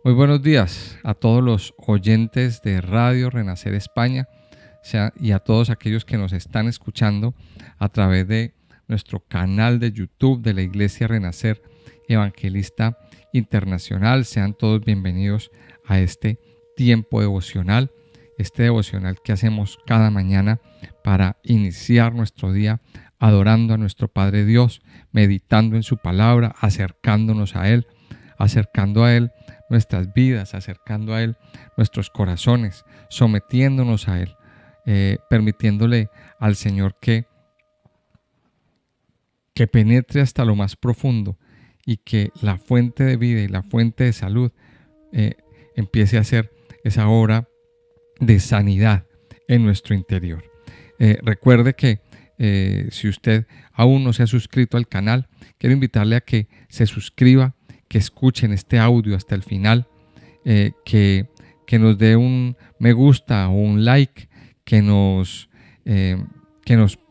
Muy buenos días a todos los oyentes de Radio Renacer España y a todos aquellos que nos están escuchando a través de nuestro canal de YouTube de la Iglesia Renacer Evangelista Internacional. Sean todos bienvenidos a este tiempo devocional, este devocional que hacemos cada mañana para iniciar nuestro día adorando a nuestro Padre Dios, meditando en su palabra, acercándonos a Él, acercando a Él nuestras vidas, acercando a Él nuestros corazones, sometiéndonos a Él, permitiéndole al Señor que penetre hasta lo más profundo y que la fuente de vida y la fuente de salud empiece a hacer esa obra de sanidad en nuestro interior. Recuerde que si usted aún no se ha suscrito al canal, quiero invitarle a que se suscriba, que escuchen este audio hasta el final, que nos dé un me gusta o un like, que nos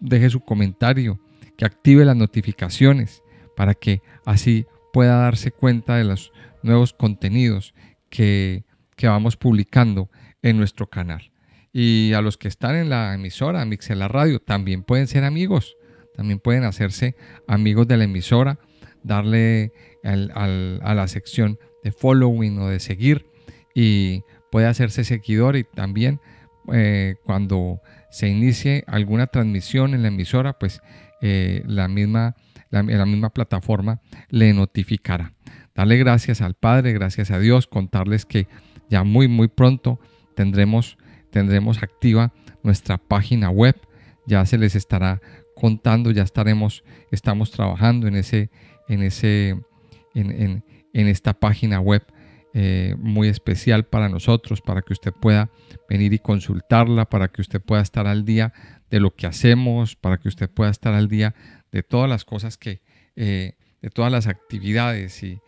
deje su comentario, que active las notificaciones para que así pueda darse cuenta de los nuevos contenidos que vamos publicando en nuestro canal. Y a los que están en la emisora Mixela Radio también pueden ser amigos, también pueden hacerse amigos de la emisora, darle a la sección de following o de seguir, y puede hacerse seguidor, y también cuando se inicie alguna transmisión en la emisora, pues la misma plataforma le notificará. Darle gracias al Padre, gracias a Dios, contarles que ya muy pronto tendremos activa nuestra página web. Ya se les estará contando, estamos trabajando en esta página web muy especial para nosotros, para que usted pueda venir y consultarla, para que usted pueda estar al día de lo que hacemos, para que usted pueda estar al día de todas las cosas de todas las actividades y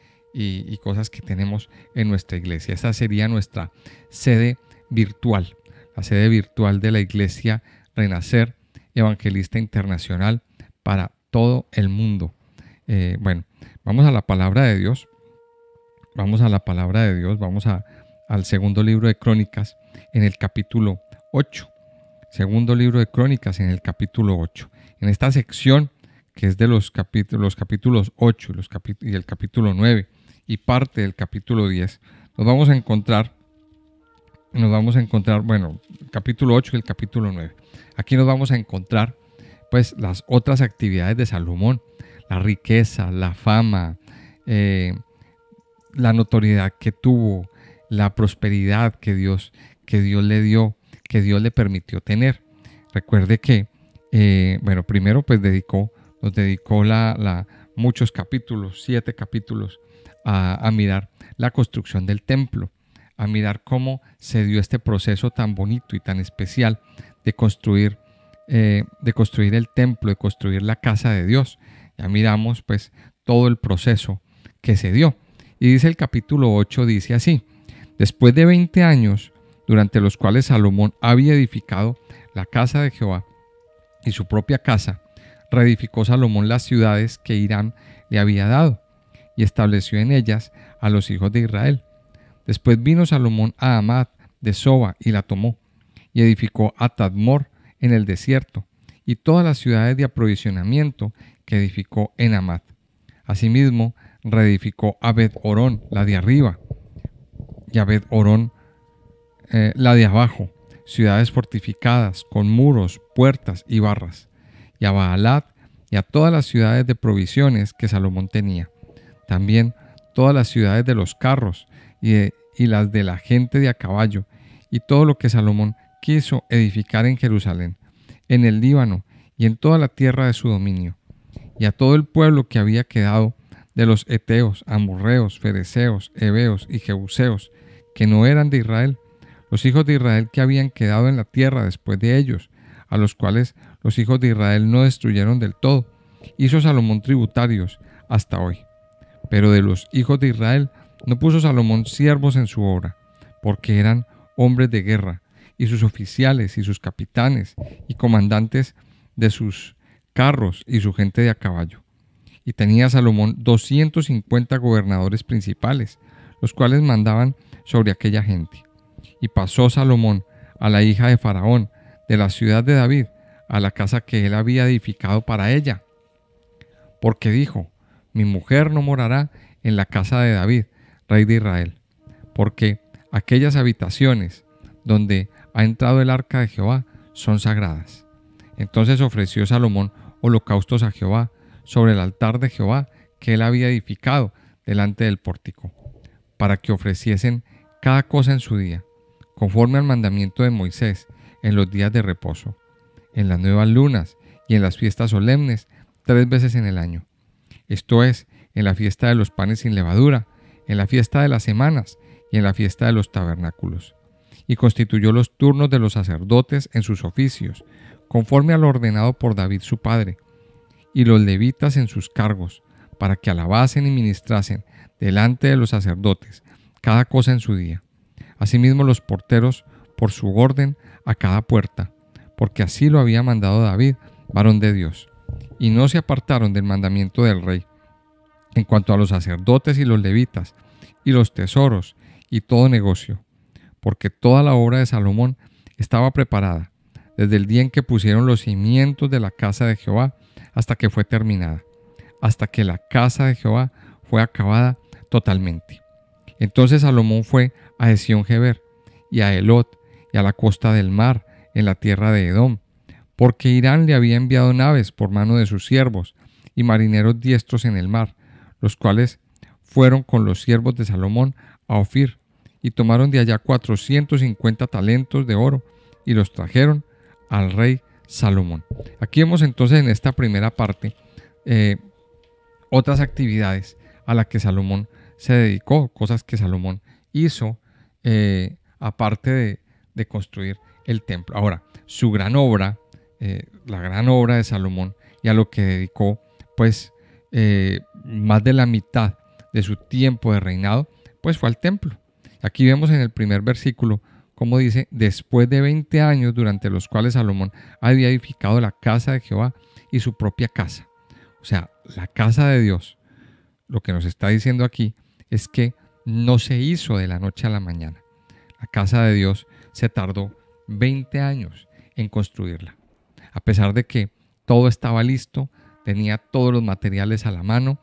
cosas que tenemos en nuestra iglesia. Esta sería nuestra sede virtual, la sede virtual de la Iglesia Renacer Evangelista Internacional para todo el mundo. Bueno, vamos a la palabra de Dios. Vamos al segundo libro de Crónicas en el capítulo 8. Segundo libro de Crónicas en el capítulo 8. En esta sección, que es de los capítulos 8 y el capítulo 9 y parte del capítulo 10, nos vamos a encontrar, bueno, el capítulo 8 y el capítulo 9. Aquí nos vamos a encontrar pues las otras actividades de Salomón, la riqueza, la fama, la notoriedad que tuvo, la prosperidad que Dios le dio, que Dios le permitió tener. Recuerde que, primero pues nos dedicó muchos capítulos, 7 capítulos, a mirar la construcción del templo, a mirar cómo se dio este proceso tan bonito y tan especial de construir el templo, de construir la casa de Dios. Ya miramos pues todo el proceso que se dio. Y dice el capítulo 8, dice así: después de 20 años, durante los cuales Salomón había edificado la casa de Jehová y su propia casa, reedificó Salomón las ciudades que Hiram le había dado y estableció en ellas a los hijos de Israel. Después vino Salomón a Hamat de Soba y la tomó, y edificó a Tadmor en el desierto, y todas las ciudades de aprovisionamiento que edificó en Hamat. Asimismo, reedificó a Bet-Horón, la de arriba, y a Bet-Horón, la de abajo, ciudades fortificadas con muros, puertas y barras, y a Baalat y a todas las ciudades de provisiones que Salomón tenía. También todas las ciudades de los carros y las de la gente de a caballo, y todo lo que Salomón quiso edificar en Jerusalén, en el Líbano y en toda la tierra de su dominio, y a todo el pueblo que había quedado de los heteos, amorreos, fereceos, heveos y jebuseos, que no eran de Israel, los hijos de Israel que habían quedado en la tierra después de ellos, a los cuales los hijos de Israel no destruyeron del todo, hizo Salomón tributarios hasta hoy. Pero de los hijos de Israel no puso Salomón siervos en su obra, porque eran hombres de guerra, y sus oficiales y sus capitanes y comandantes de sus carros y su gente de a caballo. Y tenía Salomón 250 gobernadores principales, los cuales mandaban sobre aquella gente. Y pasó Salomón a la hija de Faraón, de la ciudad de David, a la casa que él había edificado para ella. Porque dijo: mi mujer no morará en la casa de David, rey de Israel, porque aquellas habitaciones donde ha entrado el arca de Jehová son sagradas. Entonces ofreció Salomón holocaustos a Jehová sobre el altar de Jehová que él había edificado delante del pórtico, para que ofreciesen cada cosa en su día, conforme al mandamiento de Moisés, en los días de reposo, en las nuevas lunas y en las fiestas solemnes 3 veces en el año. Esto es, en la fiesta de los panes sin levadura, en la fiesta de las semanas y en la fiesta de los tabernáculos. Y constituyó los turnos de los sacerdotes en sus oficios, conforme a lo ordenado por David su padre, y los levitas en sus cargos, para que alabasen y ministrasen delante de los sacerdotes, cada cosa en su día. Asimismo los porteros por su orden a cada puerta, porque así lo había mandado David, varón de Dios. Y no se apartaron del mandamiento del rey. En cuanto a los sacerdotes y los levitas, y los tesoros, y todo negocio, porque toda la obra de Salomón estaba preparada, desde el día en que pusieron los cimientos de la casa de Jehová, hasta que fue terminada, hasta que la casa de Jehová fue acabada totalmente. Entonces Salomón fue a Esión-Geber, y a Elot, y a la costa del mar, en la tierra de Edom, porque Hirán le había enviado naves por mano de sus siervos, y marineros diestros en el mar, los cuales fueron con los siervos de Salomón a Ofir, y tomaron de allá 450 talentos de oro, y los trajeron al rey Salomón. Aquí vemos entonces en esta primera parte otras actividades a las que Salomón se dedicó, cosas que Salomón hizo aparte de construir el templo. Ahora, su gran obra, la gran obra de Salomón, y a lo que dedicó pues más de la mitad de su tiempo de reinado, pues fue al templo. Aquí vemos en el primer versículo como dice: después de 20 años durante los cuales Salomón había edificado la casa de Jehová y su propia casa. O sea, la casa de Dios, lo que nos está diciendo aquí es que no se hizo de la noche a la mañana. La casa de Dios se tardó 20 años en construirla. A pesar de que todo estaba listo, tenía todos los materiales a la mano,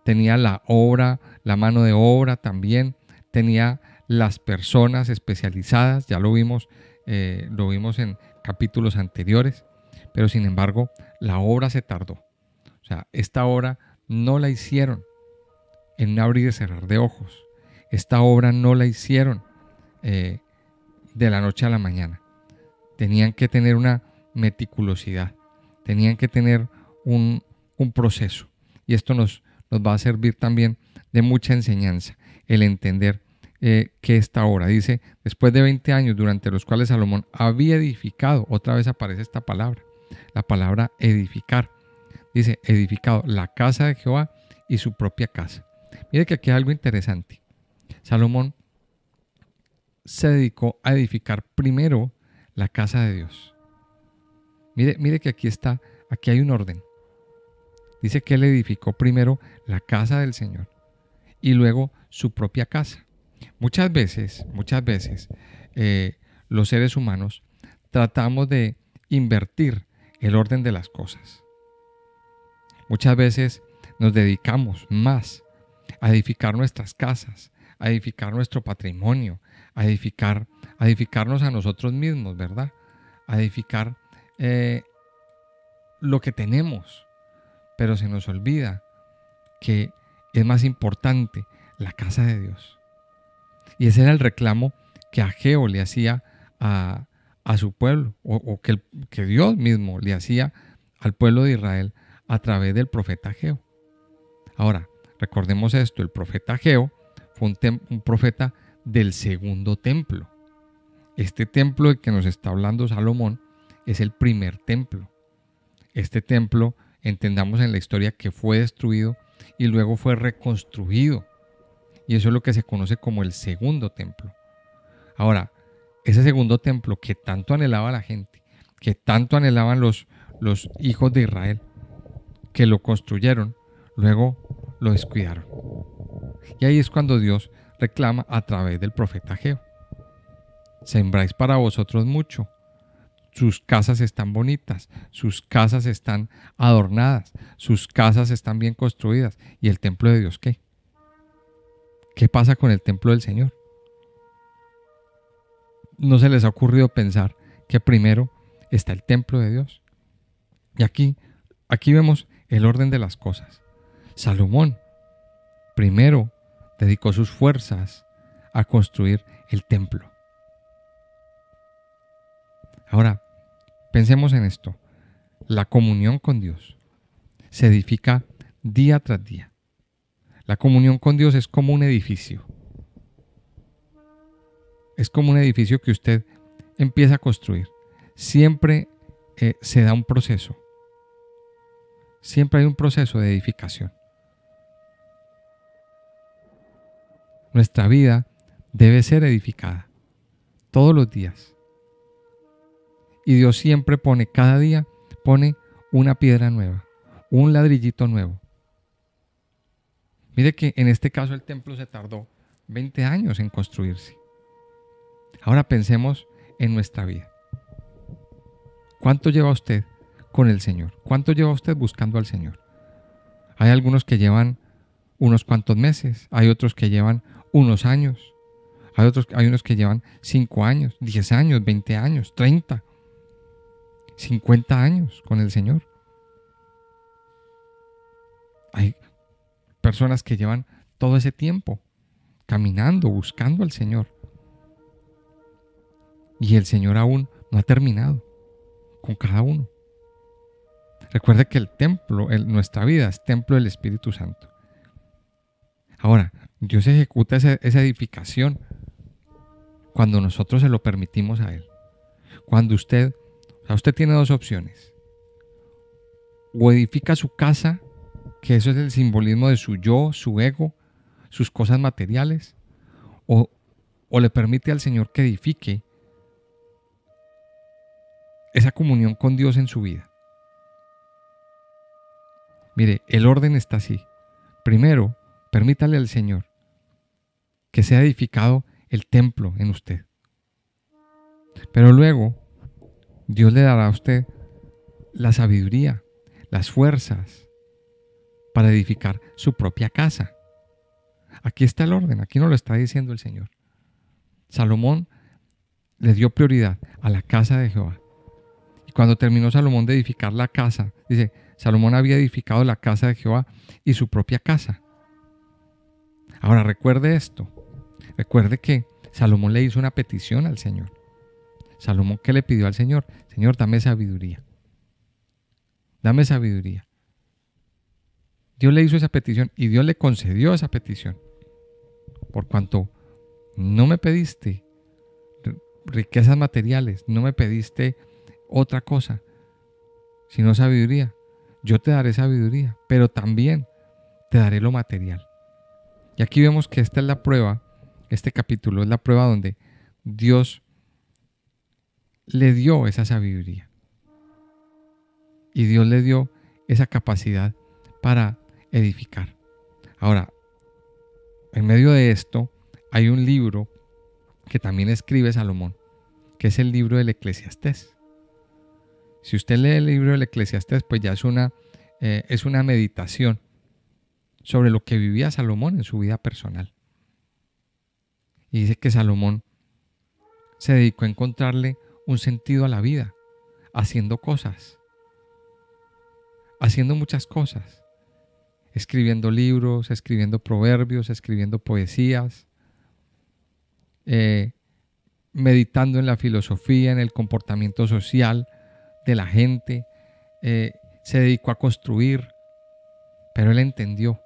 tenía la obra, la mano de obra también, tenía las personas especializadas, ya lo vimos en capítulos anteriores, pero sin embargo la obra se tardó. O sea, esta obra no la hicieron en un abrir y cerrar de ojos. Esta obra no la hicieron de la noche a la mañana. Tenían que tener una meticulosidad, tenían que tener un proceso. Y esto nos va a servir también de mucha enseñanza, el entender que esta obra, dice, después de 20 años durante los cuales Salomón había edificado, otra vez aparece esta palabra, la palabra edificar. Dice, edificado la casa de Jehová y su propia casa. Mire que aquí hay algo interesante. Salomón se dedicó a edificar primero la casa de Dios. Mire que aquí hay un orden. Dice que él edificó primero la casa del Señor y luego su propia casa. Muchas veces, los seres humanos tratamos de invertir el orden de las cosas. Muchas veces nos dedicamos más a edificar nuestras casas, a edificar nuestro patrimonio, a edificarnos a nosotros mismos, ¿verdad? A edificar lo que tenemos, pero se nos olvida que es más importante la casa de Dios. Y ese era el reclamo que Ageo le hacía a su pueblo, o que Dios mismo le hacía al pueblo de Israel a través del profeta Ageo. Ahora, recordemos esto, el profeta Ageo fue un profeta del segundo templo. Este templo del que nos está hablando Salomón es el primer templo. Este templo, entendamos en la historia que fue destruido y luego fue reconstruido. Y eso es lo que se conoce como el segundo templo. Ahora, ese segundo templo que tanto anhelaba la gente, que tanto anhelaban los hijos de Israel, que lo construyeron, luego lo descuidaron. Y ahí es cuando Dios reclama a través del profeta Ageo. Sembráis para vosotros mucho. Sus casas están bonitas, sus casas están adornadas, sus casas están bien construidas. ¿Y el templo de Dios qué? ¿Qué pasa con el templo del Señor? ¿No se les ha ocurrido pensar que primero está el templo de Dios? Y aquí vemos el orden de las cosas. Salomón primero dedicó sus fuerzas a construir el templo. Ahora, pensemos en esto. La comunión con Dios se edifica día tras día. La comunión con Dios es como un edificio. Es como un edificio que usted empieza a construir. Siempre se da un proceso. Siempre hay un proceso de edificación. Nuestra vida debe ser edificada todos los días. Y Dios siempre cada día pone una piedra nueva, un ladrillito nuevo. Mire que en este caso el templo se tardó 20 años en construirse. Ahora pensemos en nuestra vida. ¿Cuánto lleva usted con el Señor? ¿Cuánto lleva usted buscando al Señor? Hay algunos que llevan unos cuantos meses, hay otros que llevan unos años, hay unos que llevan 5 años, 10 años, 20 años, 30, 50 años con el Señor. Hay personas que llevan todo ese tiempo caminando, buscando al Señor. Y el Señor aún no ha terminado con cada uno. Recuerde que el templo, nuestra vida es templo del Espíritu Santo. Ahora, Dios ejecuta esa edificación cuando nosotros se lo permitimos a Él. Cuando usted tiene dos opciones. O edifica su casa, que eso es el simbolismo de su yo, su ego, sus cosas materiales, o le permite al Señor que edifique esa comunión con Dios en su vida. Mire, el orden está así. Primero, permítale al Señor que sea edificado el templo en usted. Pero luego, Dios le dará a usted la sabiduría, las fuerzas para edificar su propia casa. Aquí está el orden, aquí nos lo está diciendo el Señor. Salomón le dio prioridad a la casa de Jehová. Y cuando terminó Salomón de edificar la casa, dice, Salomón había edificado la casa de Jehová y su propia casa. Ahora recuerde esto, recuerde que Salomón le hizo una petición al Señor. Salomón, ¿qué le pidió al Señor? Señor, dame sabiduría. Dame sabiduría. Dios le hizo esa petición y Dios le concedió esa petición. Por cuanto no me pediste riquezas materiales, no me pediste otra cosa, sino sabiduría. Yo te daré sabiduría, pero también te daré lo material. Y aquí vemos que esta es la prueba, este capítulo es la prueba donde Dios le dio esa sabiduría. Y Dios le dio esa capacidad para edificar. Ahora, en medio de esto hay un libro que también escribe Salomón, que es el libro del Eclesiastés. Si usted lee el libro del Eclesiastés, pues ya es una meditación sobre lo que vivía Salomón en su vida personal. Y dice que Salomón se dedicó a encontrarle un sentido a la vida, haciendo cosas, haciendo muchas cosas, escribiendo libros, escribiendo proverbios, escribiendo poesías, meditando en la filosofía, en el comportamiento social de la gente, se dedicó a construir, pero él entendió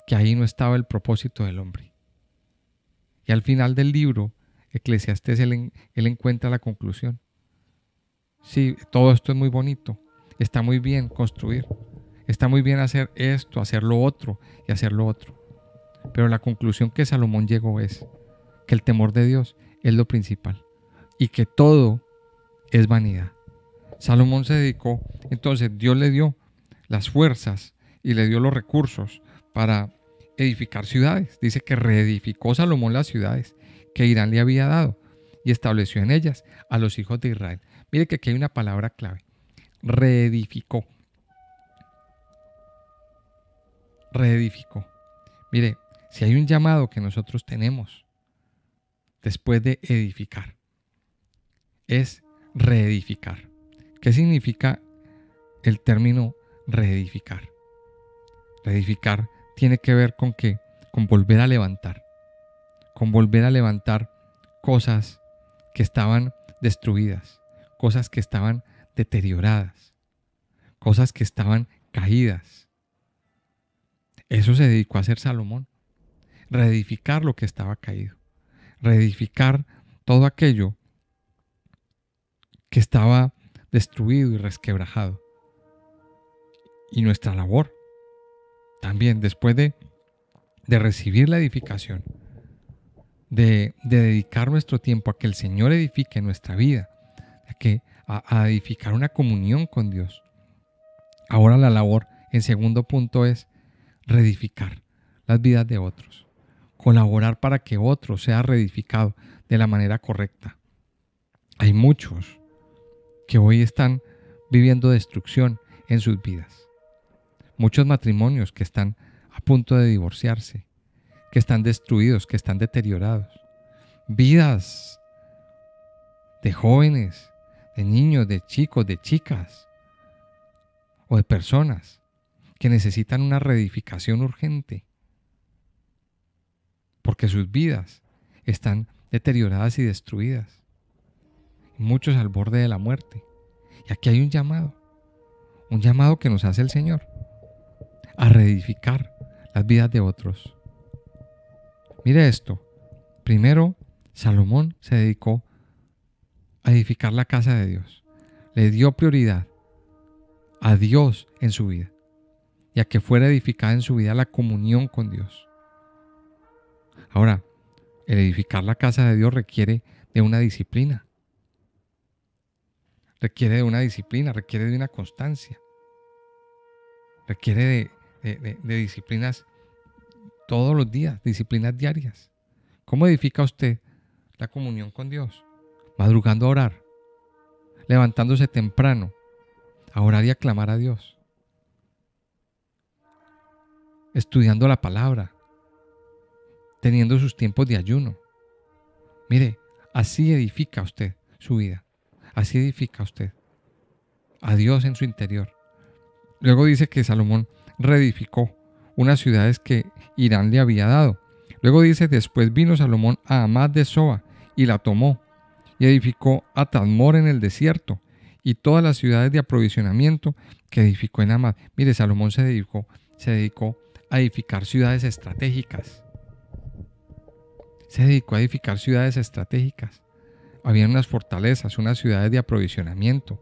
que ahí no estaba el propósito del hombre. Y al final del libro, Eclesiastés, él encuentra la conclusión. Sí, todo esto es muy bonito, está muy bien construir, está muy bien hacer esto, hacer lo otro y hacer lo otro. Pero la conclusión que Salomón llegó es que el temor de Dios es lo principal y que todo es vanidad. Salomón se dedicó, entonces Dios le dio las fuerzas y le dio los recursos para edificar ciudades. Dice que reedificó Salomón las ciudades que Irán le había dado y estableció en ellas a los hijos de Israel. Mire que aquí hay una palabra clave. Reedificó. Reedificó. Mire, si hay un llamado que nosotros tenemos después de edificar, es reedificar. ¿Qué significa el término reedificar? Reedificar tiene que ver con qué, con volver a levantar cosas que estaban destruidas, cosas que estaban deterioradas, cosas que estaban caídas. Eso se dedicó a hacer Salomón, reedificar lo que estaba caído, reedificar todo aquello que estaba destruido y resquebrajado. Y nuestra labor también, después de recibir la edificación, de dedicar nuestro tiempo a que el Señor edifique nuestra vida, a edificar una comunión con Dios. Ahora la labor, en segundo punto, es reedificar las vidas de otros, colaborar para que otro sea reedificado de la manera correcta. Hay muchos que hoy están viviendo destrucción en sus vidas. Muchos matrimonios que están a punto de divorciarse, que están destruidos, que están deteriorados. Vidas de jóvenes, de niños, de chicos, de chicas o de personas que necesitan una reedificación urgente porque sus vidas están deterioradas y destruidas. Muchos al borde de la muerte. Y aquí hay un llamado que nos hace el Señor a reedificar las vidas de otros. Mire esto. Primero, Salomón se dedicó a edificar la casa de Dios. Le dio prioridad a Dios en su vida y a que fuera edificada en su vida la comunión con Dios. Ahora, el edificar la casa de Dios requiere de una disciplina. Requiere de una disciplina, requiere de una constancia. Requiere de disciplinas todos los días, disciplinas diarias. ¿Cómo edifica usted la comunión con Dios? Madrugando a orar, levantándose temprano a orar y a clamar a Dios, estudiando la palabra, teniendo sus tiempos de ayuno. Mire, así edifica usted su vida, así edifica usted a Dios en su interior. Luego dice que Salomón reedificó unas ciudades que Irán le había dado. Luego dice, después vino Salomón a Hamad de Soba y la tomó, y edificó a Tadmor en el desierto, y todas las ciudades de aprovisionamiento que edificó en Hamad. Mire, Salomón se dedicó a edificar ciudades estratégicas. Se dedicó a edificar ciudades estratégicas. Había unas fortalezas, unas ciudades de aprovisionamiento.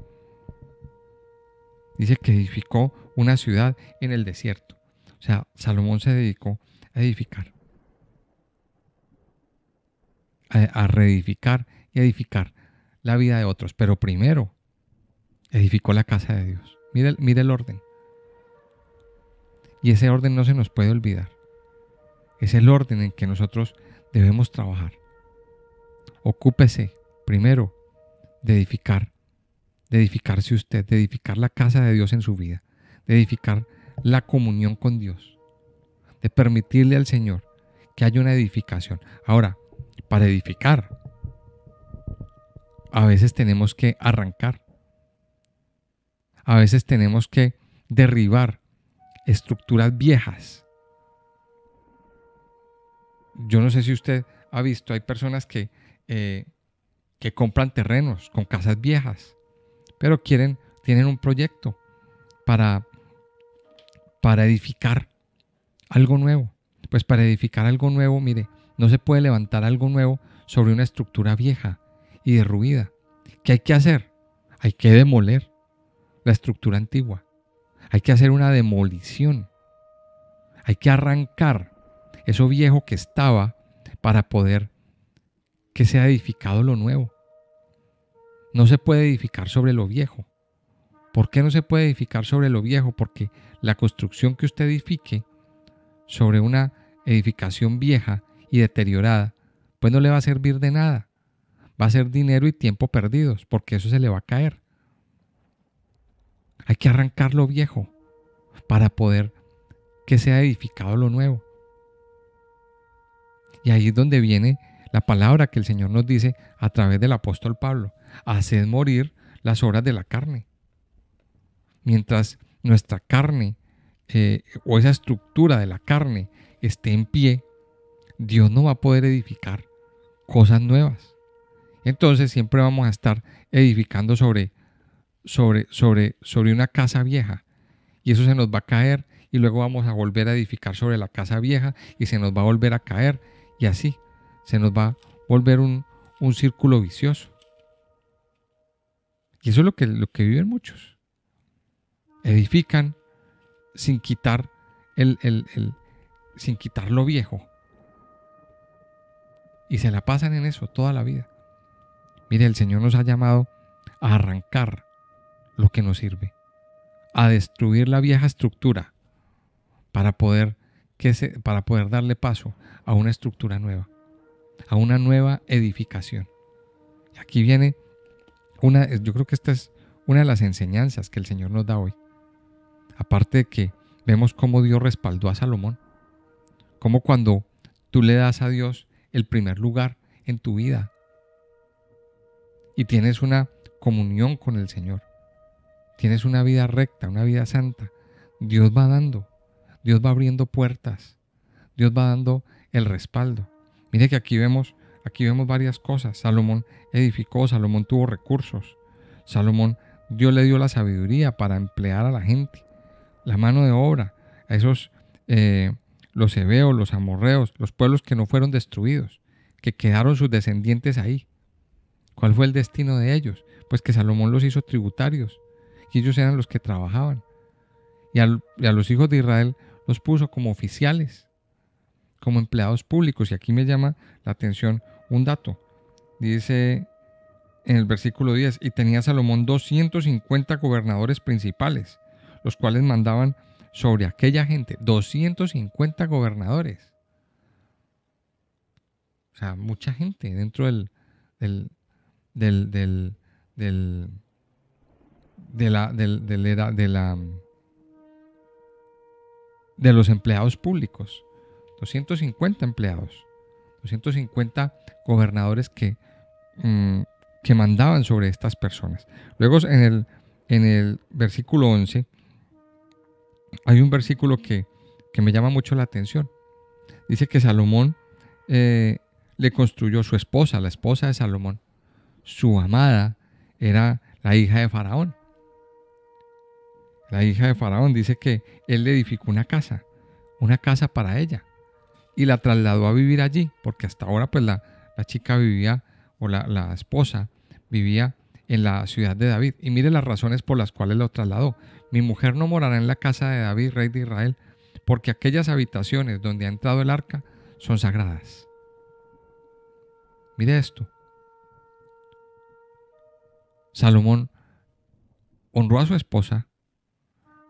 Dice que edificó una ciudad en el desierto. O sea, Salomón se dedicó a edificar, a reedificar y edificar la vida de otros. Pero primero, edificó la casa de Dios. Mire el orden. Y ese orden no se nos puede olvidar. Es el orden en que nosotros debemos trabajar. Ocúpese primero de edificarse usted, de edificar la casa de Dios en su vida, de edificar la comunión con Dios, de permitirle al Señor que haya una edificación. Ahora, para edificar, a veces tenemos que arrancar, a veces tenemos que derribar estructuras viejas. Yo no sé si usted ha visto, hay personas que compran terrenos con casas viejas, pero tienen un proyecto para edificar algo nuevo. Pues para edificar algo nuevo, mire, no se puede levantar algo nuevo sobre una estructura vieja y derruida. ¿Qué hay que hacer? Hay que demoler la estructura antigua. Hay que hacer una demolición. Hay que arrancar eso viejo que estaba para poder que sea edificado lo nuevo. No se puede edificar sobre lo viejo. ¿Por qué no se puede edificar sobre lo viejo? Porque la construcción que usted edifique sobre una edificación vieja y deteriorada, pues no le va a servir de nada. Va a ser dinero y tiempo perdidos, porque eso se le va a caer. Hay que arrancar lo viejo para poder que sea edificado lo nuevo. Y ahí es donde viene la palabra que el Señor nos dice a través del apóstol Pablo: haced morir las obras de la carne. Mientras nuestra carne o esa estructura de la carne esté en pie, Dios no va a poder edificar cosas nuevas. Entonces siempre vamos a estar edificando sobre una casa vieja, y eso se nos va a caer, y luego vamos a volver a edificar sobre la casa vieja y se nos va a volver a caer, y así se nos va a volver un círculo vicioso. Y eso es lo que viven muchos. Edifican sin quitar sin quitar lo viejo, y se la pasan en eso toda la vida. Mire, el Señor nos ha llamado a arrancar lo que nos sirve, a destruir la vieja estructura para poder darle paso a una estructura nueva, a una nueva edificación. Y aquí viene yo creo que esta es una de las enseñanzas que el Señor nos da hoy. Aparte de que vemos cómo Dios respaldó a Salomón, cómo cuando tú le das a Dios el primer lugar en tu vida y tienes una comunión con el Señor, tienes una vida recta, una vida santa, Dios va dando, Dios va abriendo puertas, Dios va dando el respaldo. Mire que aquí vemos varias cosas. Salomón edificó, Salomón tuvo recursos, Dios le dio la sabiduría para emplear a la gente, la mano de obra, a esos los heveos, los amorreos, los pueblos que no fueron destruidos, que quedaron sus descendientes ahí. ¿Cuál fue el destino de ellos? Pues que Salomón los hizo tributarios, y ellos eran los que trabajaban. Y a los hijos de Israel los puso como oficiales, como empleados públicos. Y aquí me llama la atención un dato. Dice en el versículo 10: y tenía Salomón 250 gobernadores principales, los cuales mandaban sobre aquella gente. 250 gobernadores. O sea, mucha gente dentro de los empleados públicos. 250 empleados, 250 gobernadores que mandaban sobre estas personas. Luego en el versículo 11 hay un versículo que me llama mucho la atención. Dice que Salomón le construyó su esposa, la esposa de Salomón. Su amada era la hija de Faraón. La hija de Faraón dice que él le edificó una casa para ella, y la trasladó a vivir allí, porque hasta ahora pues la chica vivía, o la esposa vivía en la ciudad de David. Y mire las razones por las cuales lo trasladó. Mi mujer no morará en la casa de David, rey de Israel, porque aquellas habitaciones donde ha entrado el arca son sagradas. Mire esto. Salomón honró a su esposa,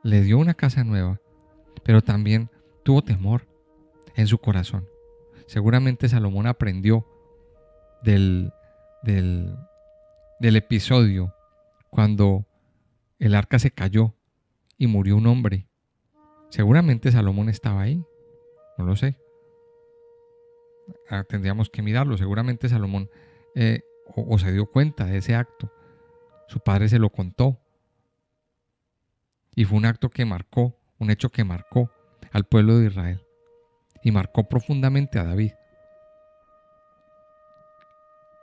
le dio una casa nueva, pero también tuvo temor en su corazón. Seguramente Salomón aprendió del episodio cuando el arca se cayó y murió un hombre. Seguramente Salomón estaba ahí, no lo sé. Tendríamos que mirarlo. Seguramente Salomón o se dio cuenta de ese acto. Su padre se lo contó. Y fue un acto que marcó, un hecho que marcó al pueblo de Israel. Y marcó profundamente a David.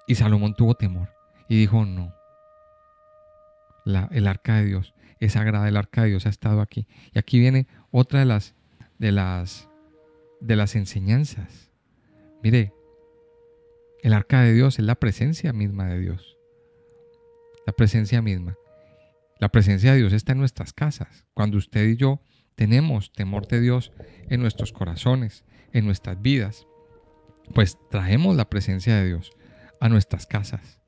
Y Salomón tuvo temor. Y dijo: no. El arca de Dios es sagrada, el arca de Dios ha estado aquí. Y aquí viene otra de las enseñanzas. Mire, el arca de Dios es la presencia misma de Dios. La presencia misma. La presencia de Dios está en nuestras casas. Cuando usted y yo tenemos temor de Dios en nuestros corazones, en nuestras vidas, pues traemos la presencia de Dios a nuestras casas.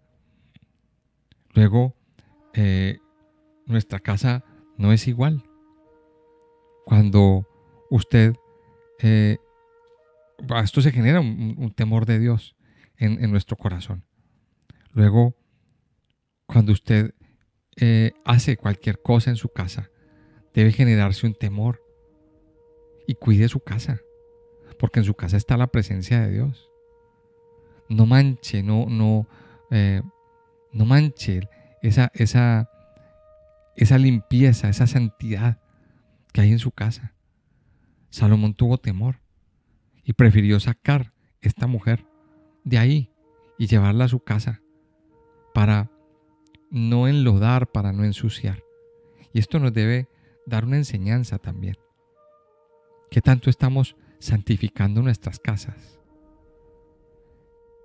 Luego, nuestra casa no es igual. Cuando usted esto se genera un temor de Dios en nuestro corazón. Luego, cuando usted hace cualquier cosa en su casa, debe generarse un temor y cuide su casa, porque en su casa está la presencia de Dios. No manche, no manche esa limpieza, esa santidad que hay en su casa. Salomón tuvo temor y prefirió sacar esta mujer de ahí y llevarla a su casa para no enlodar, para no ensuciar. Y esto nos debe dar una enseñanza también. ¿Qué tanto estamos santificando nuestras casas?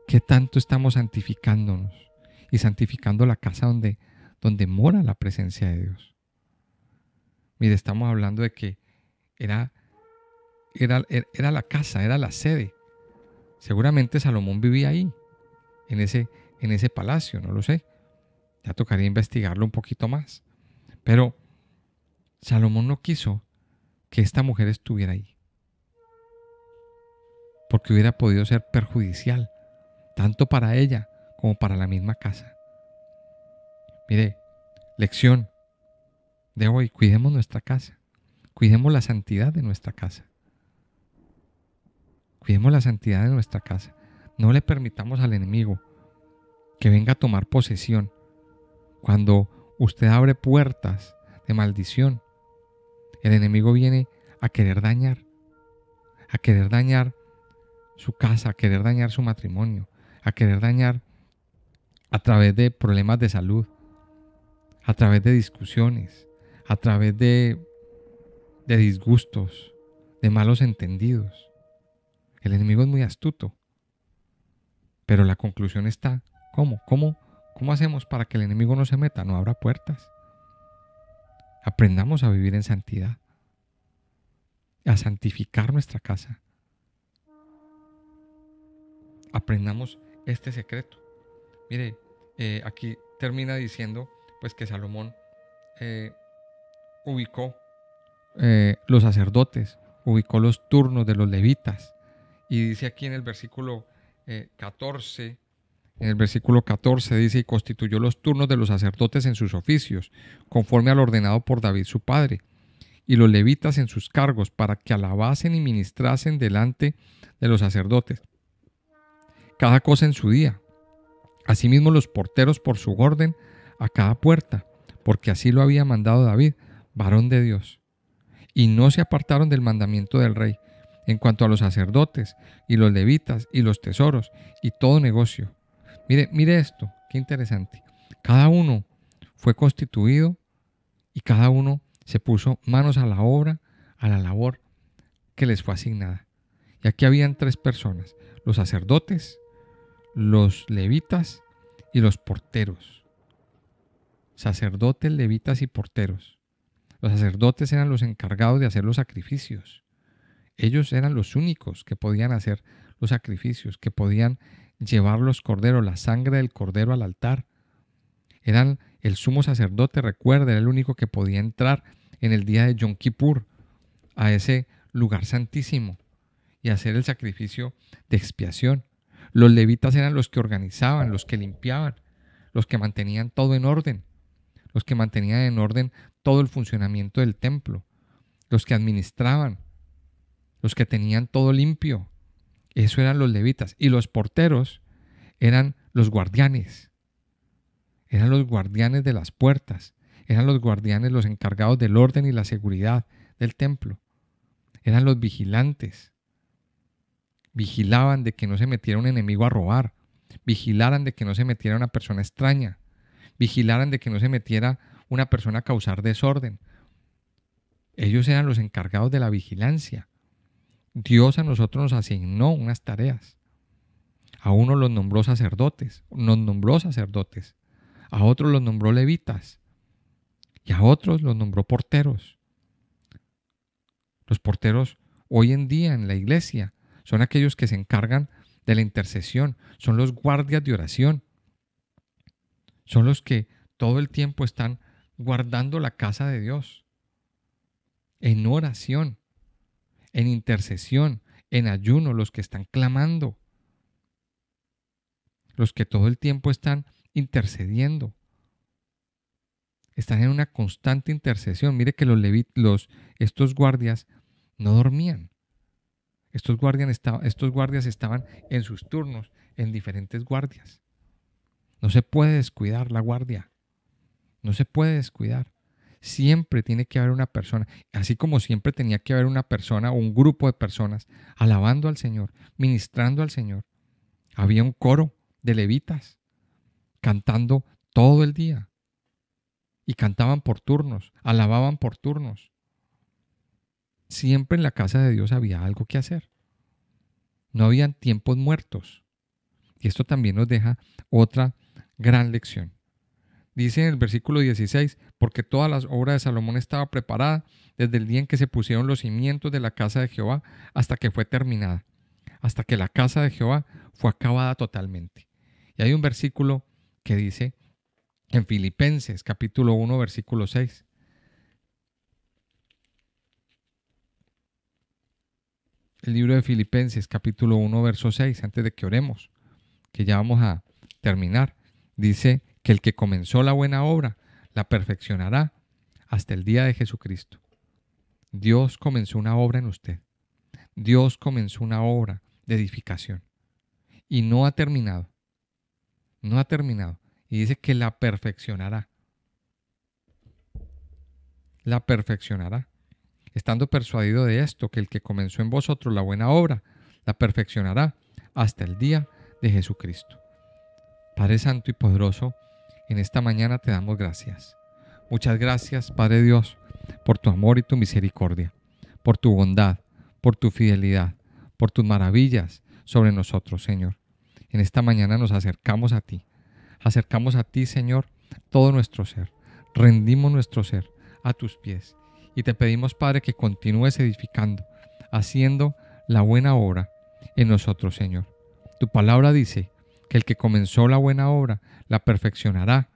¿Qué tanto estamos santificándonos y santificando la casa donde mora la presencia de Dios? Mire, estamos hablando de que era la casa, era la sede. Seguramente Salomón vivía ahí, en ese palacio, no lo sé. Ya tocaría investigarlo un poquito más. Pero Salomón no quiso que esta mujer estuviera ahí, porque hubiera podido ser perjudicial, tanto para ella como para la misma casa. Mire, lección de hoy: cuidemos nuestra casa, cuidemos la santidad de nuestra casa. Cuidemos la santidad de nuestra casa. No le permitamos al enemigo que venga a tomar posesión. Cuando usted abre puertas de maldición, el enemigo viene a querer dañar su casa, a querer dañar su matrimonio, a querer dañar a través de problemas de salud, a través de discusiones, a través de disgustos, de malos entendidos. El enemigo es muy astuto, pero la conclusión está: ¿Cómo hacemos para que el enemigo no se meta? No abra puertas. Aprendamos a vivir en santidad, a santificar nuestra casa. Aprendamos este secreto. Mire, aquí termina diciendo pues que Salomón ubicó los sacerdotes, ubicó los turnos de los levitas, y dice aquí en el versículo 14, dice: y constituyó los turnos de los sacerdotes en sus oficios, conforme al ordenado por David su padre, y los levitas en sus cargos, para que alabasen y ministrasen delante de los sacerdotes, cada cosa en su día. Asimismo los porteros por su orden a cada puerta, porque así lo había mandado David, varón de Dios. Y no se apartaron del mandamiento del rey, en cuanto a los sacerdotes, y los levitas, y los tesoros, y todo negocio. Mire esto, qué interesante. Cada uno fue constituido y cada uno se puso manos a la obra, a la labor que les fue asignada. Y aquí habían 3 personas: los sacerdotes, los levitas y los porteros. Sacerdotes, levitas y porteros. Los sacerdotes eran los encargados de hacer los sacrificios. Ellos eran los únicos que podían hacer los sacrificios, que podían llevar los corderos, la sangre del cordero al altar. Eran el sumo sacerdote, recuerda, era el único que podía entrar en el día de Yom Kippur a ese lugar santísimo y hacer el sacrificio de expiación. Los levitas eran los que organizaban, los que limpiaban, los que mantenían todo en orden, los que mantenían en orden todo el funcionamiento del templo, los que administraban, los que tenían todo limpio. Eso eran los levitas. Y los porteros eran los guardianes. Eran los guardianes de las puertas. Eran los guardianes, los encargados del orden y la seguridad del templo. Eran los vigilantes. Vigilaban de que no se metiera un enemigo a robar. Vigilaran de que no se metiera una persona extraña. Vigilaran de que no se metiera una persona a causar desorden. Ellos eran los encargados de la vigilancia. Dios a nosotros nos asignó unas tareas. A uno los nombró sacerdotes, a otros los nombró levitas y a otros los nombró porteros. Los porteros hoy en día en la iglesia son aquellos que se encargan de la intercesión, son los guardias de oración, son los que todo el tiempo están guardando la casa de Dios en oración, en intercesión, en ayuno, los que están clamando, los que todo el tiempo están intercediendo, están en una constante intercesión. Mire que estos guardias no dormían. Estos guardias estaban en sus turnos, en diferentes guardias. No se puede descuidar la guardia. No se puede descuidar. Siempre tiene que haber una persona, así como siempre tenía que haber una persona o un grupo de personas alabando al Señor, ministrando al Señor. Había un coro de levitas cantando todo el día y cantaban por turnos, alababan por turnos. Siempre en la casa de Dios había algo que hacer. No habían tiempos muertos. Y esto también nos deja otra gran lección. Dice en el versículo 16, porque toda la obra de Salomón estaba preparada desde el día en que se pusieron los cimientos de la casa de Jehová hasta que fue terminada, hasta que la casa de Jehová fue acabada totalmente. Y hay un versículo que dice en Filipenses capítulo 1 versículo 6. El libro de Filipenses capítulo 1 verso 6, antes de que oremos, que ya vamos a terminar, dice que el que comenzó la buena obra la perfeccionará hasta el día de Jesucristo. Dios comenzó una obra en usted. Dios comenzó una obra de edificación y no ha terminado. No ha terminado. Y dice que la perfeccionará. La perfeccionará. Estando persuadido de esto, que el que comenzó en vosotros la buena obra la perfeccionará hasta el día de Jesucristo. Padre Santo y Poderoso, en esta mañana te damos gracias. Muchas gracias, Padre Dios, por tu amor y tu misericordia, por tu bondad, por tu fidelidad, por tus maravillas sobre nosotros, Señor. En esta mañana nos acercamos a ti, Señor, todo nuestro ser. Rendimos nuestro ser a tus pies y te pedimos, Padre, que continúes edificando, haciendo la buena obra en nosotros, Señor. Tu palabra dice que el que comenzó la buena obra la perfeccionará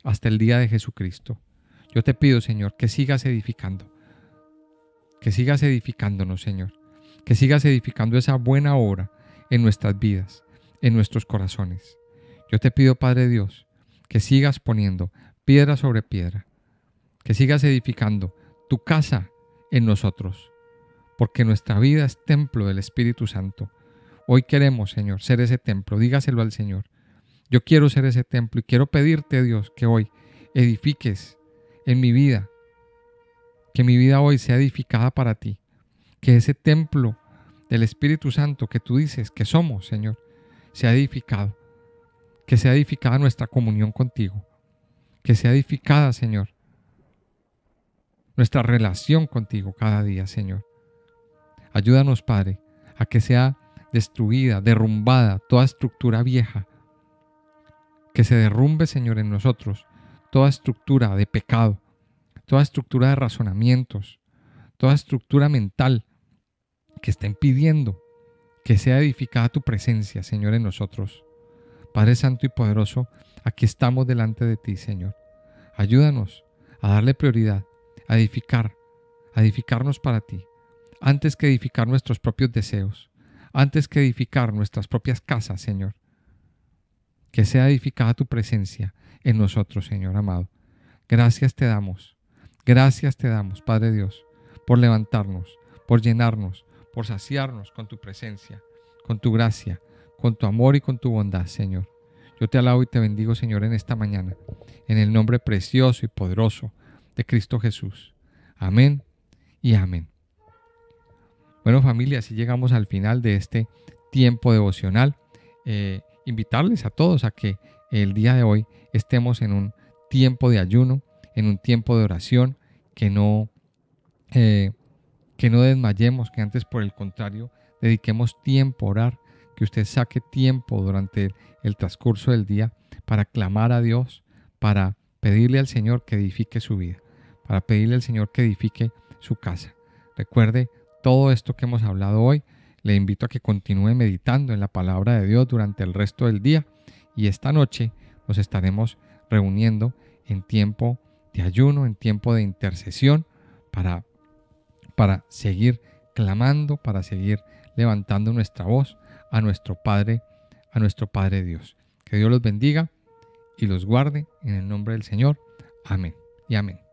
hasta el día de Jesucristo. Yo te pido, Señor, que sigas edificando, que sigas edificándonos, Señor, que sigas edificando esa buena obra en nuestras vidas, en nuestros corazones. Yo te pido, Padre Dios, que sigas poniendo piedra sobre piedra, que sigas edificando tu casa en nosotros, porque nuestra vida es templo del Espíritu Santo. Hoy queremos, Señor, ser ese templo. Dígaselo al Señor. Yo quiero ser ese templo y quiero pedirte, Dios, que hoy edifiques en mi vida, que mi vida hoy sea edificada para ti, que ese templo del Espíritu Santo que tú dices que somos, Señor, sea edificado, que sea edificada nuestra comunión contigo, que sea edificada, Señor, nuestra relación contigo cada día, Señor. Ayúdanos, Padre, a que sea destruida, derrumbada toda estructura vieja, que se derrumbe, Señor, en nosotros toda estructura de pecado, toda estructura de razonamientos, toda estructura mental que está impidiendo que sea edificada tu presencia, Señor, en nosotros. Padre Santo y Poderoso, aquí estamos delante de ti, Señor. Ayúdanos a darle prioridad, a edificarnos para ti, antes que edificar nuestros propios deseos, antes que edificar nuestras propias casas, Señor. Que sea edificada tu presencia en nosotros, Señor amado. Gracias te damos, Padre Dios, por levantarnos, por llenarnos, por saciarnos con tu presencia, con tu gracia, con tu amor y con tu bondad, Señor. Yo te alabo y te bendigo, Señor, en esta mañana, en el nombre precioso y poderoso de Cristo Jesús. Amén y amén. Bueno, familia, así llegamos al final de este tiempo devocional. Invitarles a todos a que el día de hoy estemos en un tiempo de ayuno, en un tiempo de oración, que no desmayemos, que antes por el contrario dediquemos tiempo a orar, que usted saque tiempo durante el transcurso del día para clamar a Dios, para pedirle al Señor que edifique su vida, para pedirle al Señor que edifique su casa. Recuerde todo esto que hemos hablado hoy. Le invito a que continúe meditando en la palabra de Dios durante el resto del día y esta noche nos estaremos reuniendo en tiempo de ayuno, en tiempo de intercesión para seguir clamando, para seguir levantando nuestra voz a nuestro Padre Dios. Que Dios los bendiga y los guarde en el nombre del Señor. Amén y amén.